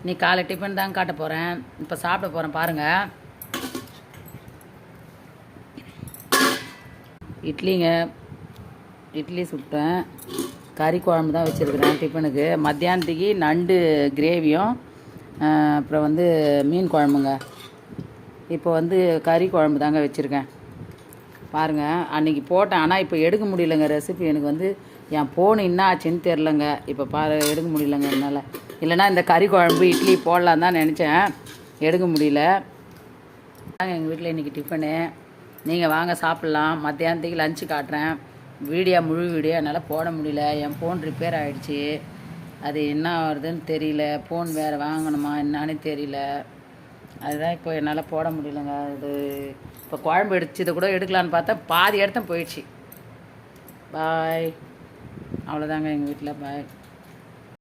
நீ காலை டிஃபன் தான் காட்ட போகிறேன். இப்போ சாப்பிட போகிறேன் பாருங்கள். இட்லிங்க, இட்லி சுட்டேன். கறி குழம்பு தான் வச்சுருக்குறேன் டிஃபனுக்கு. மத்தியானத்துக்கு நண்டு கிரேவியும் அப்புறம் வந்து மீன் குழம்புங்க. இப்போ வந்து கறி குழம்பு தாங்க வச்சுருக்கேன் பாருங்கள். அன்றைக்கி போட்டேன், ஆனால் இப்போ எடுக்க முடியலங்க ரெசிபி. எனக்கு வந்து என் ஃபோனு என்ன ஆச்சுன்னு தெரிலங்க. இப்போ எடுக்க முடியலங்க என்னால். இல்லைனா இந்த கறி குழம்பு இட்லி போடலான்னு தான் நினச்சேன், எடுக்க முடியல. எங்கள் வீட்டில் இன்றைக்கி டிஃபனு. நீங்கள் வாங்க சாப்பிட்லாம். மத்தியானத்துக்கு லஞ்சு காட்டுறேன். முழு வீடியோ என்னால் போட முடியல. என் ஃபோன் ரிப்பேர் ஆகிடுச்சி. அது என்ன வருதுன்னு தெரியல. ஃபோன் வேறு வாங்கணுமா என்னான்னு தெரியல. அதுதான் இப்போ என்னால் போட முடியலங்க. இது இப்போ குழம்பு இதை கூட எடுக்கலான்னு பார்த்தா பாதி இடத்த போயிடுச்சு. பாய். அவ்வளோதாங்க எங்கள் வீட்டில். பாய்.